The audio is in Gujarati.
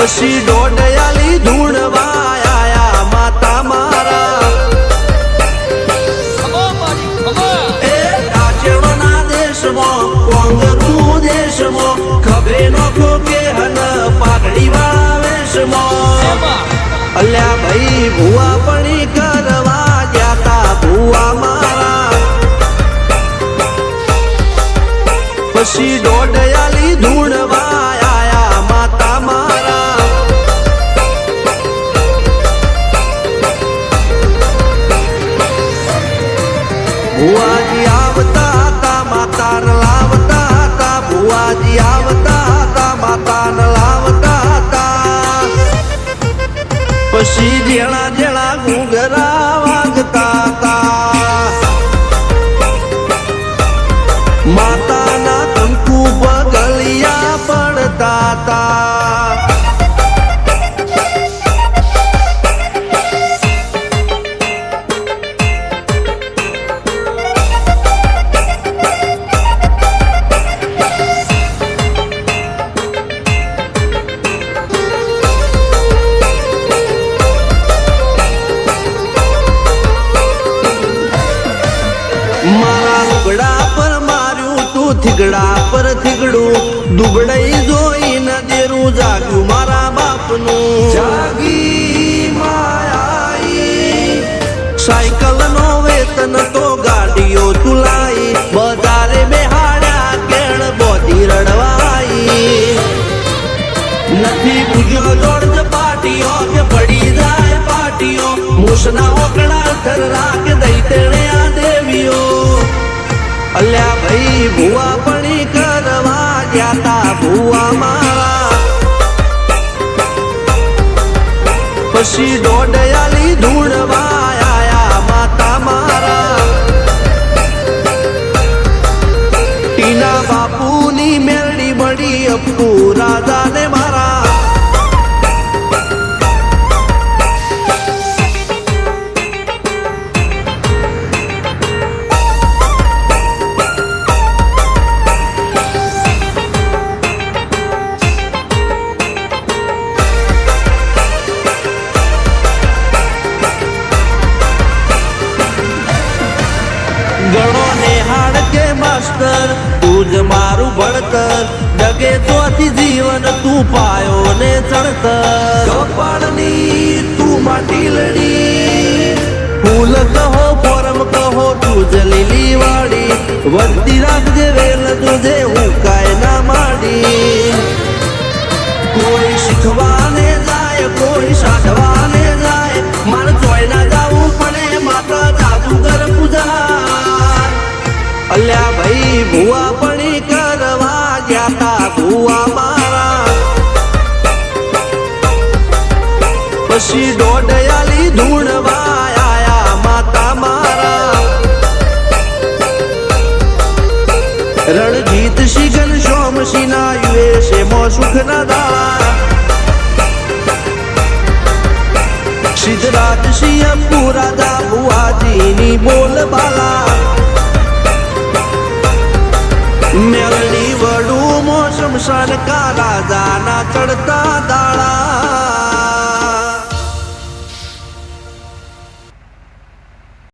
પછી ડોડયાલી ધૂણવા આયા માતા મારા એ રાજ્યના દેશમાં કોંગરું દેશમાં ખભે નોખો કે હન પાઘડી વાળા વેશમાં અલ્યા ભાઈ ભુવા પણી કરવા જાતા ભુવા મારા પછી ડોડયાલી ધૂણવા આયા માતા મારા ભુવાજી આવતા હતા માતા લાવતા હતા ભુવાજી આવતા હતા માતા લાવતા હતા પછી જેણા જેણા ઘૂંઘરા વાગતા હતા માતાના કંકુ પગલિયા પડતા હતા મારા લુગડા પર માર્યું તું થીગડા પર થીગડું દુબળઈ જોઈને દેરું જાગ્યું મારા બાપનું જાગી માયાઈ સાયકલ નો વેતન તો ગાડીઓ તુલાઈ બજારે બેહાડ્યા કેણ બોધી રડવાઈ નથી પૂજ્યો જોડ પાટીઓ કે પડી જાય પાટીઓ મૂસના ઓકડા થરરા કે દઈ તેણે આ દેવીઓ અલ્યા ભાઈ ભુવા પણી કરવા જાતા ભુવા મારા પછી ડોડયાલી ધૂણવા આયા માતા મારા ટીના બાપુની મેરડી મળી અપ્પુ રાજાને મારા ગણો નેહાડ કે માસ્ટર તું જ મારું ભણતર ડગે તોથી જીવન તું પાયો ને ચણતર કપાળની તું માટી લડી ફૂલ કહો ફોરમ કહો તું જ લીલી વાડી વધતી રાખજે વેલ તુજે હું કાય ના માડી કોઈ શીખવાને જાય કોઈ સાધવાને જાય મારે જોઈ ના જાવું પડે માત્ર જાદુગર પૂજા અલ્યા ભાઈ ભુવા પણી કરવા જાતા ભુવા મારા પછી ડોડયાલી ધૂણવા આયા માતા મારા રણજીત સિંહ ઘનશ્યામ સિંહ ના યુએસે મો સુખ ના દાળા સિદ્ધરાજ સિંહ અપ્પુ રાજા ભુવાજીની બોલ બાલા મેળની વડું મોસમ સનકા રાજાના ચડતા દાળા